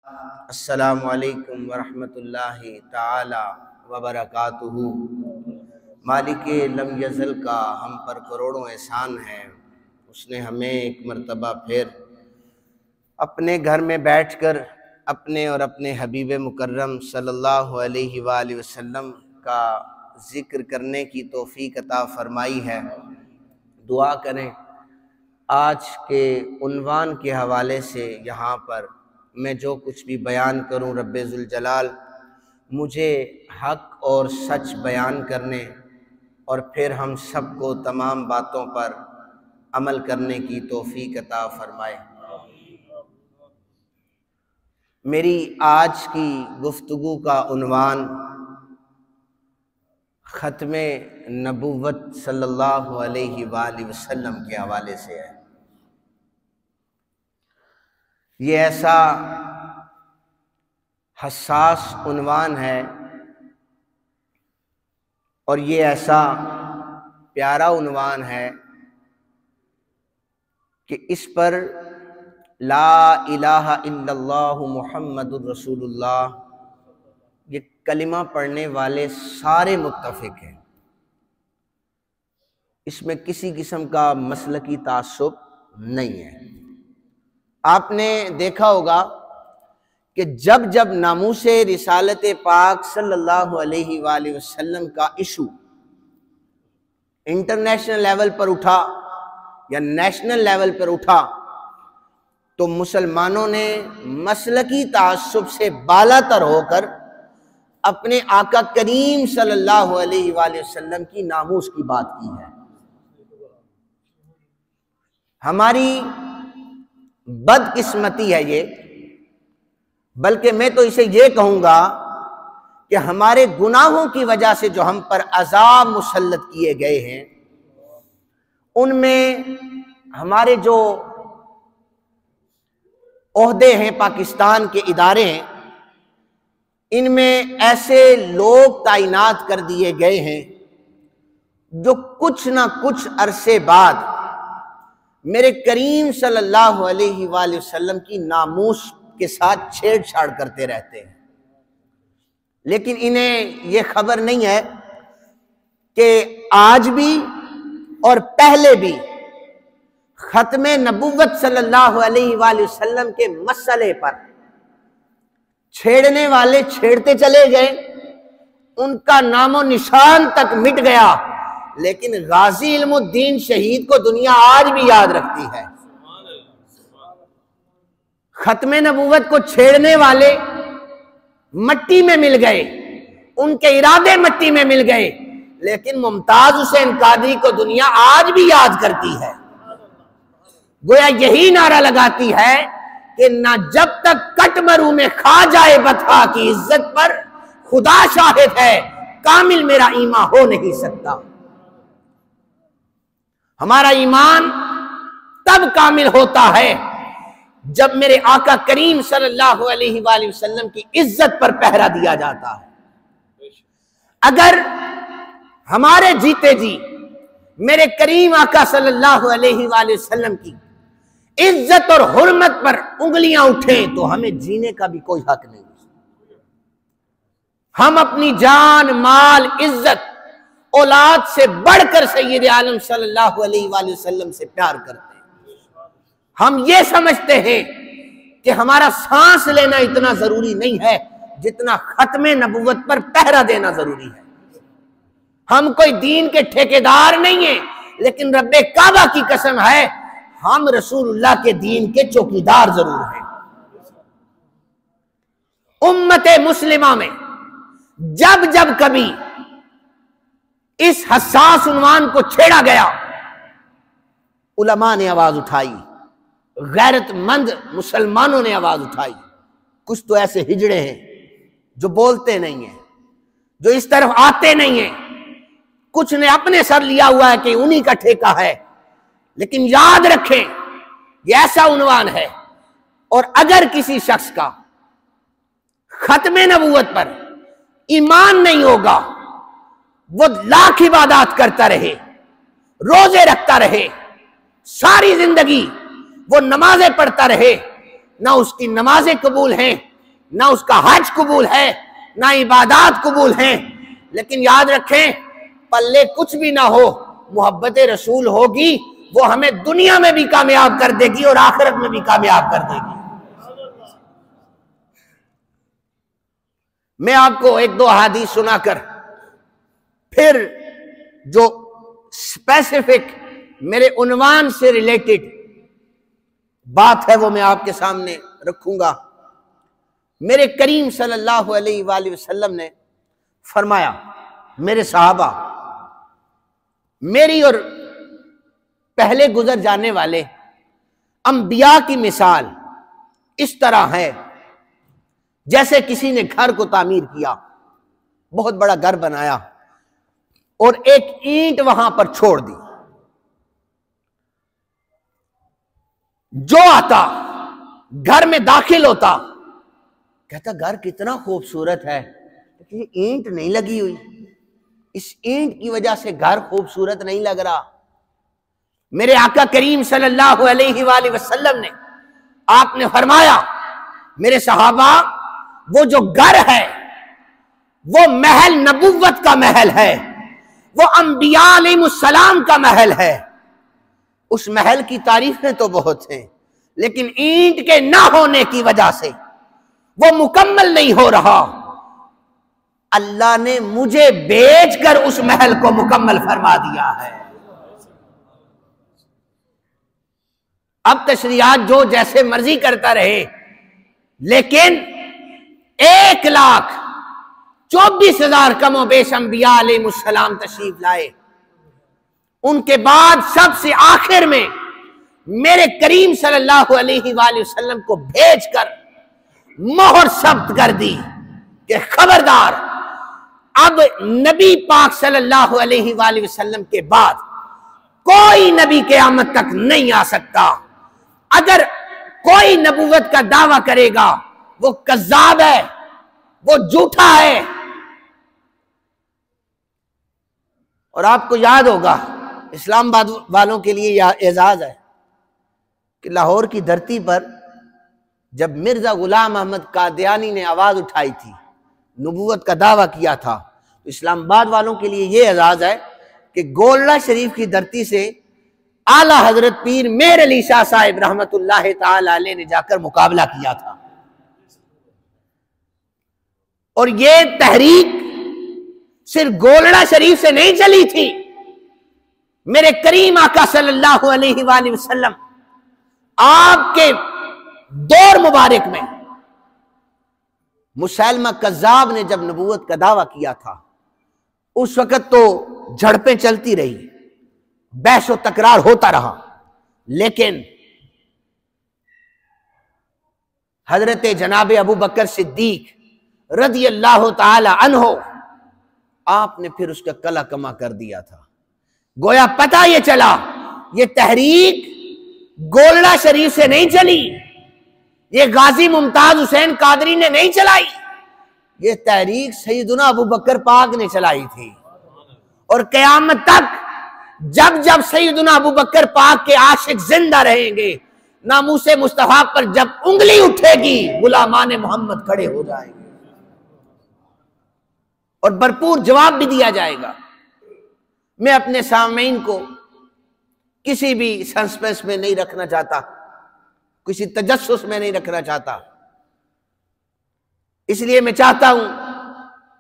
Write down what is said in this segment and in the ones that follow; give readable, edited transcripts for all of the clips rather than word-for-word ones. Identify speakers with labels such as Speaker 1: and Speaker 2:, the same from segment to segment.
Speaker 1: अस्सलामु अलैकुम वरहमतुल्लाहि ताला वबरकातुहू। मालिके लम यज़ल का हम पर करोड़ों एहसान है। उसने हमें एक मर्तबा फिर अपने घर में बैठकर अपने और अपने हबीब मुकर्रम सल्लल्लाहु अलैहि वसल्लम का ज़िक्र करने की तौफ़ीक अता फ़रमाई है। दुआ करें आज के उन्वान के हवाले से यहाँ पर मैं जो कुछ भी बयान करूँ, रब्बे ज़ुल जलाल मुझे हक़ और सच बयान करने और फिर हम सबको तमाम बातों पर अमल करने की तौफ़ीक अता फ़रमाए। मेरी आज की गुफ्तगू का उन्वान ख़त्मे नबुव्वत सल्लल्लाहु अलैहि वसल्लम के हवाले से है। ये ऐसा हसास उन्वान है और ये ऐसा प्यारा उन्वान है कि इस पर ला इलाहा इल्लल्लाहु मुहम्मदुर रसूलुल्लाह ये कलिमा पढ़ने वाले सारे मुत्तफ़िक हैं। इसमें किसी किस्म का मसलकी तासुब नहीं है। आपने देखा होगा कि जब जब नामूसे रिसालत पाक सल्लल्लाहु अलैहि वसल्लम का इशू इंटरनेशनल लेवल पर उठा या नेशनल लेवल पर उठा तो मुसलमानों ने मसलकी तासुब से बालातर होकर अपने आका करीम सल्लल्लाहु अलैहि वसल्लम की नामूस की बात की है। हमारी बदकिस्मती है ये, बल्कि मैं तो इसे ये कहूँगा कि हमारे गुनाहों की वजह से जो हम पर अजाब मुसल्लत किए गए हैं, उनमें हमारे जो ओहदे हैं, पाकिस्तान के इदारे हैं, इनमें ऐसे लोग तैनात कर दिए गए हैं जो कुछ ना कुछ अरसे बाद मेरे करीम सल्लल्लाहु अलैहि वसल्लम की नामूस के साथ छेड़छाड़ करते रहते हैं। लेकिन इन्हें यह खबर नहीं है कि आज भी और पहले भी खत्मे नबुव्वत सल्लल्लाहु अलैहि वसल्लम के मसले पर छेड़ने वाले छेड़ते चले गए, उनका नामो निशान तक मिट गया, लेकिन गाजी इल्मुद्दीन शहीद को दुनिया आज भी याद रखती है। खत्मे नबुव्वत को छेड़ने वाले मट्टी में मिल गए, उनके इरादे मट्टी में मिल गए, लेकिन मुमताज हुसैन कादरी को दुनिया आज भी याद करती है। गोया यही नारा लगाती है कि ना जब तक कट मरू में खा जाए बता की इज्जत पर, खुदा शाहिद है कामिल मेरा ईमान हो नहीं सकता। हमारा ईमान तब कामिल होता है जब मेरे आका करीम सल्लल्लाहु अलैहि वसल्लम की इज्जत पर पहरा दिया जाता है। अगर हमारे जीते जी मेरे करीम आका सल्लल्लाहु अलैहि वसल्लम की इज्जत और हुर्मत पर उंगलियां उठें तो हमें जीने का भी कोई हक नहीं। हम अपनी जान, माल, इज्जत, औलाद से बढ़कर सय्यद आलम सल्लल्लाहु अलैहि वसल्लम से प्यार करते हैं। हम ये समझते हैं कि हमारा सांस लेना इतना जरूरी नहीं है जितना खत्मे नबुव्वत पर पहरा देना जरूरी है। हम कोई दीन के ठेकेदार नहीं है, लेकिन रब्बे काबा की कसम है हम रसूलुल्लाह के दीन के चौकीदार जरूर हैं। उम्मते मुस्लिमा में जब जब कभी इस हसास उन्वान को छेड़ा गया, उलमा ने आवाज उठाई, गैरतमंद मुसलमानों ने आवाज उठाई। कुछ तो ऐसे हिजड़े हैं जो बोलते नहीं हैं, जो इस तरफ आते नहीं हैं, कुछ ने अपने सर लिया हुआ है कि उन्हीं का ठेका है। लेकिन याद रखें ये ऐसा उन्वान है, और अगर किसी शख्स का खत्मे नबुव्वत पर ईमान नहीं होगा, वो लाख इबादत करता रहे, रोजे रखता रहे, सारी जिंदगी वो नमाजें पढ़ता रहे, ना उसकी नमाजें कबूल हैं ना उसका हज कबूल है, ना इबादत कबूल हैं। लेकिन याद रखें, पल्ले कुछ भी ना हो, मोहब्बत रसूल होगी, वो हमें दुनिया में भी कामयाब कर देगी और आखिरत में भी कामयाब कर देगी। मैं आपको एक दो हदीस सुनाकर फिर जो स्पेसिफिक मेरे उन्वान से रिलेटेड बात है वो मैं आपके सामने रखूंगा। मेरे करीम सल्लल्लाहु अलैहि वसल्लम ने फरमाया, मेरे सहाबा, मेरी और पहले गुजर जाने वाले अंबिया की मिसाल इस तरह है जैसे किसी ने घर को तामीर किया, बहुत बड़ा घर बनाया और एक ईंट वहां पर छोड़ दी। जो आता घर में दाखिल होता कहता घर कितना खूबसूरत है, लेकिन ये ईंट नहीं लगी हुई, इस ईंट की वजह से घर खूबसूरत नहीं लग रहा। मेरे आका करीम सल्लल्लाहु अलैहि वसल्लम ने आपने फरमाया, मेरे सहाबा, वो जो घर है वो महल नबुव्वत का महल है, वो अंबिया अलैहिमुस्सलाम का महल है। उस महल की तारीफें तो बहुत हैं, लेकिन ईंट के ना होने की वजह से वो मुकम्मल नहीं हो रहा। अल्लाह ने मुझे भेजकर उस महल को मुकम्मल फरमा दिया है। अब तशरीहात जो जैसे मर्जी करता रहे, लेकिन 1,24,000 कमो बेश अंबिया अलैहिमुस्सलाम तशरीफ लाए। उनके बाद सबसे आखिर में मेरे करीम सल्लल्लाहु अलैहि वसल्लम को भेजकर मोहर सब्त कर दी कि खबरदार, अब नबी पाक सल्लल्लाहु अलैहि वसल्लम के बाद कोई नबी क़यामत तक नहीं आ सकता। अगर कोई नबूवत का दावा करेगा वो कज़्ज़ाब है, वो झूठा है। और आपको याद होगा, इस्लामाबाद वालों के लिए यह एजाज है कि लाहौर की धरती पर जब मिर्जा गुलाम अहमद कादियानी ने आवाज उठाई थी, नबूवत का दावा किया था, तो इस्लामाबाद वालों के लिए यह एजाज है कि गोलड़ा शरीफ की धरती से आला हजरत पीर मेर अली शाह साहिब रहमतुल्लाह ताला अलैह ने जाकर मुकाबला किया था। और ये तहरीक सिर्फ गोलड़ा शरीफ से नहीं चली थी। मेरे करीम आका सल्लल्लाहु अलैहि वसल्लम आपके दौर मुबारक में मुसैलमा कज़्ज़ाब ने जब नबूवत का दावा किया था, उस वक्त तो झड़पें चलती रही, बहस और तकरार होता रहा, लेकिन हजरत जनाब अबू बकर सिद्दीक रज़ी अल्लाह ताला अन्हो, आपने फिर उसका कला कमा कर दिया था। गोया पता ये चला, ये तहरीक गोलड़ा शरीफ से नहीं चली, ये गाजी मुमताज हुसैन कादरी ने नहीं चलाई, ये तहरीक सैयदुना अबू बकर पाक ने चलाई थी। और क़यामत तक जब जब सैयदुना अबू बकर पाक के आशिक जिंदा रहेंगे, नामूसे मुस्तफा पर जब उंगली उठेगी, गुलामाने मोहम्मद खड़े हो जाएंगे और भरपूर जवाब भी दिया जाएगा। मैं अपने सामईन को किसी भी सस्पेंस में नहीं रखना चाहता, किसी तजस्सुस में नहीं रखना चाहता। इसलिए मैं चाहता हूं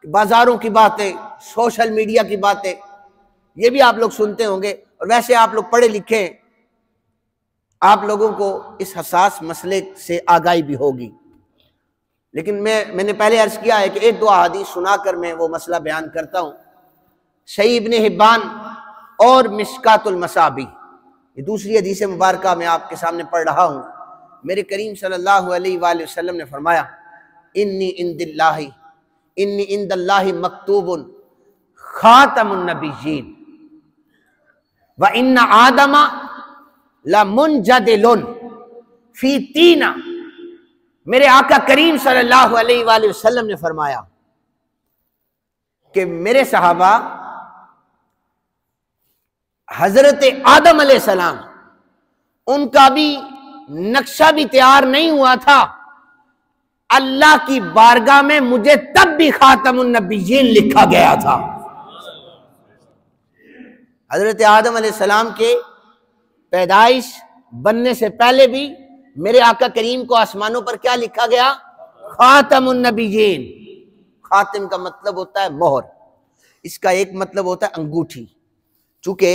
Speaker 1: कि बाजारों की बातें, सोशल मीडिया की बातें, ये भी आप लोग सुनते होंगे, और वैसे आप लोग पढ़े लिखे, आप लोगों को इस हसास मसले से आगाही भी होगी। लेकिन मैंने पहले अर्ज किया है कि एक दो अहादीस सुनाकर मैं वो मसला बयान करता हूं। सही इब्ने हिब्बान और मिशकातुल मसाबी, ये दूसरी हदीस मुबारका मैं आपके सामने पढ़ रहा हूं। मेरे करीम सल्लल्लाहु अलैहि वसल्लम ने फरमाया, इन्नी इंदल्लाहि मक्तूबुन खातमुन नबिय्यीन व इन्ना आदमा लमुनजदिलुन फी तीना। मेरे आका करीम सल्लल्लाहु अलैहि वसल्लम ने फरमाया कि मेरे सहाबा, हजरत आदम अलैहिस्सलाम, उनका भी नक्शा भी तैयार नहीं हुआ था अल्लाह की बारगाह में मुझे तब भी खातमुन नबीयीन लिखा गया था। हजरत आदम अलैहिस्सलाम के पैदाइश बनने से पहले भी मेरे आका करीम को आसमानों पर क्या लिखा गया? खातमुन नबीयीन। खातिम का मतलब होता है मोहर, इसका एक मतलब होता है अंगूठी। चूंकि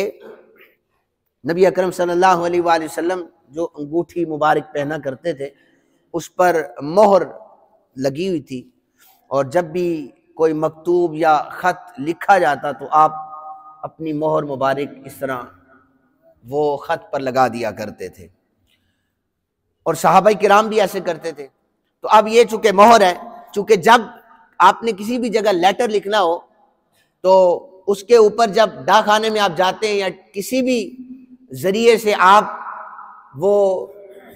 Speaker 1: नबी अकरम सल्लल्लाहु अलैहि वसल्लम जो अंगूठी मुबारक पहना करते थे उस पर मोहर लगी हुई थी, और जब भी कोई मकतूब या ख़त लिखा जाता तो आप अपनी मोहर मुबारक इस तरह वो ख़त पर लगा दिया करते थे, और सहाबाई किराम भी ऐसे करते थे। तो अब ये चूंकि मोहर है, चूंकि जब आपने किसी भी जगह लेटर लिखना हो तो उसके ऊपर जब डाकखाने में आप जाते हैं या किसी भी जरिए से आप वो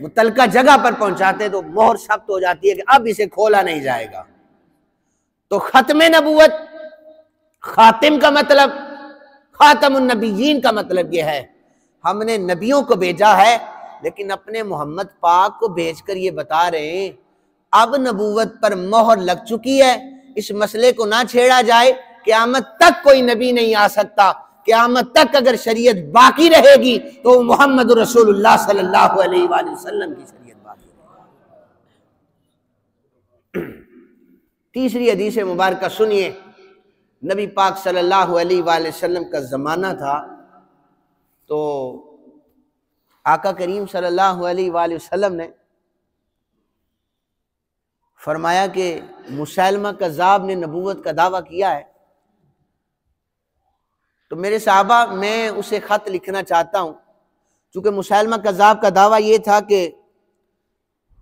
Speaker 1: मुतलका जगह पर पहुंचाते हैं तो मोहर सख्त हो जाती है कि अब इसे खोला नहीं जाएगा। तो खत्मे नबूवत, खातिम का मतलब, खातमुन नबीयीन का मतलब यह है हमने नबियों को भेजा है, लेकिन अपने मोहम्मद पाक को भेजकर ये बता रहे हैं अब नबूवत पर मोहर लग चुकी है, इस मसले को ना छेड़ा जाए, क़यामत तक कोई नबी नहीं आ सकता, क़यामत तक अगर शरीयत बाकी रहेगी तो मोहम्मद रसूलुल्लाह सल्लल्लाहु अलैहि वसल्लम की शरीयत बाकी रहेगी। तीसरी हदीस मुबारक सुनिए। नबी पाक सल्लल्लाहु अलैहि वसल्लम का ज़माना था तो आका करीम सल्लल्लाहु अलैहि वसल्लम ने फरमाया कि मुसैलमा कज़्ज़ाब ने नबूवत का दावा किया है, तो मेरे साहबा मैं उसे ख़त लिखना चाहता हूँ। चूँकि मुसैलमा कज़्ज़ाब का दावा ये था कि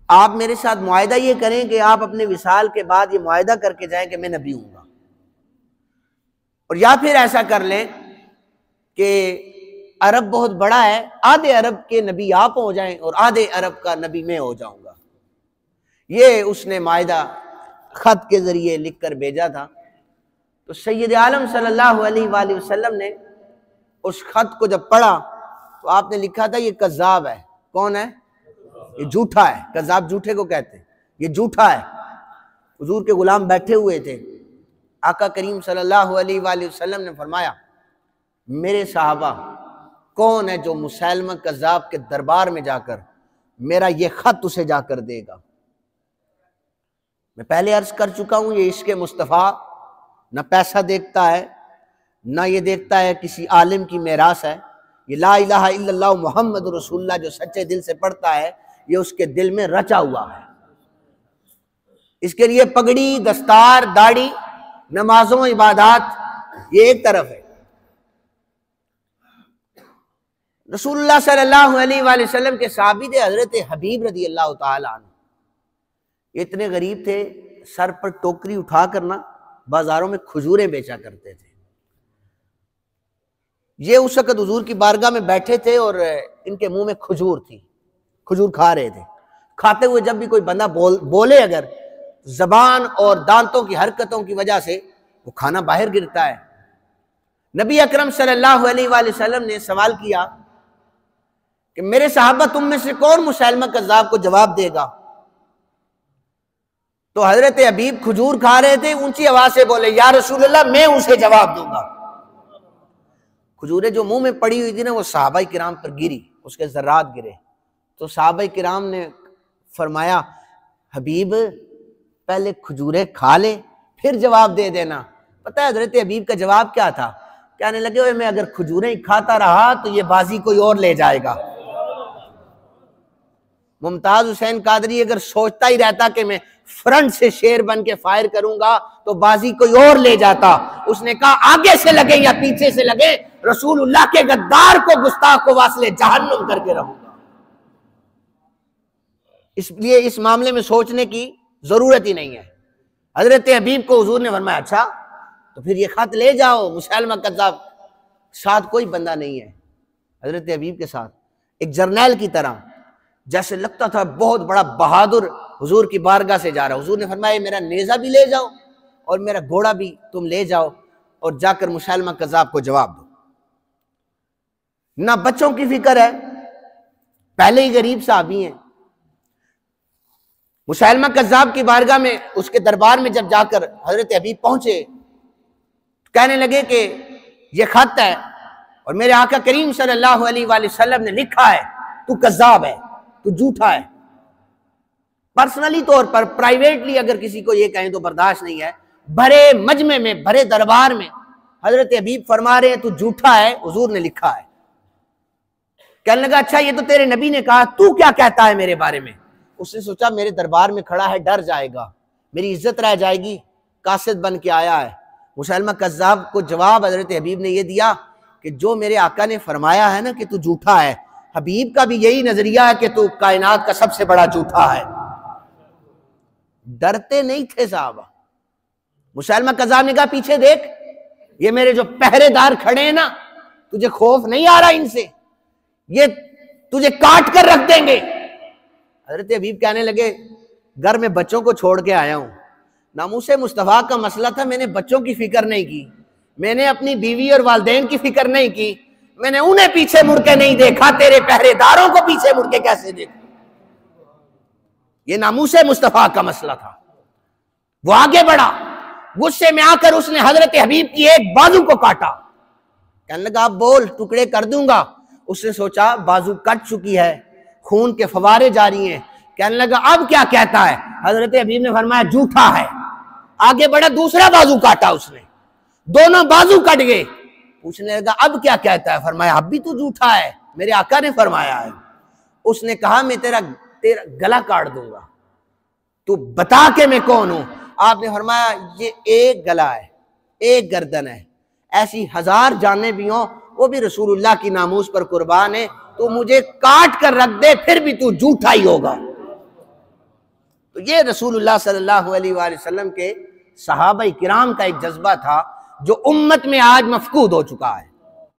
Speaker 1: आप मेरे साथ मुआहिदा ये करें कि आप अपने विसाल के बाद ये मुआहिदा करके जाएं कि मैं नबी हूँगा, और या फिर ऐसा कर लें कि अरब बहुत बड़ा है, आधे अरब के नबी आप हो जाएं और आधे अरब का नबी मैं हो जाऊँगा। ये उसने मुआहिदा ख़त के ज़रिए लिख कर भेजा था। तो सैयद आलम सल्लल्लाहु अलैहि वसल्लम ने उस ख़त को जब पढ़ा तो आपने लिखा था ये कज़्ज़ाब है। कौन है? ये झूठा है। कज़्ज़ाब झूठे को कहते हैं, ये झूठा है। हुजूर के गुलाम बैठे हुए थे, आका करीम सल्लल्लाहु अलैहि वसल्लम ने फरमाया मेरे साहबा कौन है जो मुसैलमा कज़्ज़ाब के दरबार में जाकर मेरा ये ख़त उसे जाकर देगा। मैं पहले अर्ज कर चुका हूं, ये इश्क़ मुस्तफ़ा न पैसा देखता है, ना ये देखता है किसी आलिम की मेरास है। ये ला इलाहा इल्लल्लाह मुहम्मद रसूलुल्लाह जो सच्चे दिल से पढ़ता है ये उसके दिल में रचा हुआ है। इसके लिए पगड़ी, दस्तार, दाढ़ी, नमाजों, इबादत ये एक तरफ है। रसूलुल्लाह सल्लल्लाहु अलैहि वसल्लम के साबित हजरत हबीब रज़ी अल्लाह तआला अन्हु इतने गरीब थे, सर पर टोकरी उठा करना बाजारों में खजूरें बेचा करते थे। ये उस वक़्त हुजूर की बारगाह में बैठे थे और इनके मुंह में खजूर थी, खजूर खा रहे थे। खाते हुए जब भी कोई बंदा बोले अगर जबान और दांतों की हरकतों की वजह से वो खाना बाहर गिरता है। नबी अकरम सल्लल्लाहु अलैहि वसल्लम ने सवाल किया कि मेरे साहबा तुम में से कौन मुसैलमा कज़्ज़ाब को जवाब देगा। तो हजरत हबीब खजूर खा रहे थे, ऊंची आवाज से बोले या रसूलल्लाह मैं उसे जवाब दूंगा। खजूरें जो मुंह में पड़ी हुई थी ना वो सहाबाई किराम पर गिरी, उसके ज़र्रात गिरे। तो सहाबाई किराम ने फरमाया हबीब पहले खजूरें खा ले फिर जवाब दे देना। पता है हजरत हबीब का जवाब क्या था? कहने लगे हुए मैं अगर खजूरें खाता रहा तो ये बाजी कोई और ले जाएगा। मुमताज हुसैन कादरी अगर सोचता ही रहता कि मैं फ्रंट से शेर बन के फायर करूंगा तो बाजी कोई और ले जाता। उसने कहा आगे से लगे या पीछे से लगे रसूलुल्लाह के गद्दार को, गुस्ताख को वासले जहन्नुम करके रहूंगा। इसलिए इस मामले में सोचने की जरूरत ही नहीं है। हजरत हबीब को हुजूर ने फरमाया अच्छा तो फिर ये खत ले जाओ। मुसैलमा कज़्ज़ाब साथ कोई बंदा नहीं है, हजरत हबीब के साथ एक जर्नैल की तरह, जैसे लगता था बहुत बड़ा बहादुर हुजूर की बारगाह से जा रहा। हुजूर ने फरमाया मेरा नेज़ा भी ले जाओ और मेरा घोड़ा भी तुम ले जाओ और जाकर मुसैलमा कज़्ज़ाब को जवाब दो। ना बच्चों की फिक्र है, पहले ही गरीब साहबी हैं, मुसैलमा कज़्ज़ाब की बारगाह में, उसके दरबार में जब जाकर हजरत हबीब पहुंचे, कहने लगे कि ये खत है और मेरे आका करीम सल्लल्लाहु अलैहि वसल्लम ने लिखा है, तू कज़्ज़ाब है, तू झूठा है। पर्सनली तौर पर, प्राइवेटली अगर किसी को ये कहें तो बर्दाश्त नहीं है। भरे मजमे में, भरे दरबार में हजरत हबीब फरमा रहे हैं तू झूठा है, हुजूर ने लिखा है। कहने लगा अच्छा ये तो तेरे नबी ने कहा, तू क्या कहता है मेरे बारे में? उसने सोचा मेरे दरबार में खड़ा है, डर जाएगा, मेरी इज्जत रह जाएगी, कासिद बन के आया है। मुसैलमा कज़्ज़ाब को जवाब हजरत हबीब ने यह दिया कि जो मेरे आका ने फरमाया है ना कि तू झूठा है, हबीब का भी यही नजरिया है कि तू कायनात का सबसे बड़ा झूठा है। डरते नहीं थे साहबा। मुसैलमा कज़्ज़ाब ने कहा पीछे देख, ये मेरे जो पहरेदार खड़े हैं ना, तुझे खौफ नहीं आ रहा इनसे? ये तुझे काट कर रख देंगे। हजरत हबीब कहने लगे घर में बच्चों को छोड़ के आया हूं, नामूसे मुस्तफा का मसला था, मैंने बच्चों की फिक्र नहीं की, मैंने अपनी बीवी और वालदैन की फिक्र नहीं की, मैंने उन्हें पीछे मुड़ के नहीं देखा, तेरे पहरेदारों को पीछे मुड़ के कैसे देखा? ये नामूसे मुस्तफा का मसला था। वो आगे बढ़ा, गुस्से में आकर उसने हजरत हबीब की एक बाजू को काटा। कहने लगा आप बोल, टुकड़े कर दूंगा। उसने सोचा बाजू कट चुकी है, खून के फवारे जारी हैं। कहने लगा अब क्या कहता है? हजरत हबीब ने फरमाया झूठा है। आगे बढ़ा, दूसरा बाजू काटा उसने, दोनों बाजू कट गए। पूछने लगा अब क्या कहता है? फरमाया अब भी तू झूठा है, मेरे आका ने फरमाया है। उसने कहा मैं तेरा गला काट दूंगा, तू बता के मैं कौन हूं। आपने फरमाया ये एक गला है, एक गर्दन है, ऐसी 1000 जानें भी हों, वो भी रसूलुल्लाह की नामूस पर कुर्बान है, तो मुझे काट कर रख दे, फिर भी तू झूठा ही होगा। तो ये रसूलुल्लाह सल्लल्लाहु अलैहि वसल्लम के सहाबा किराम का एक जज्बा था जो उम्मत में आज मफकूद हो चुका है।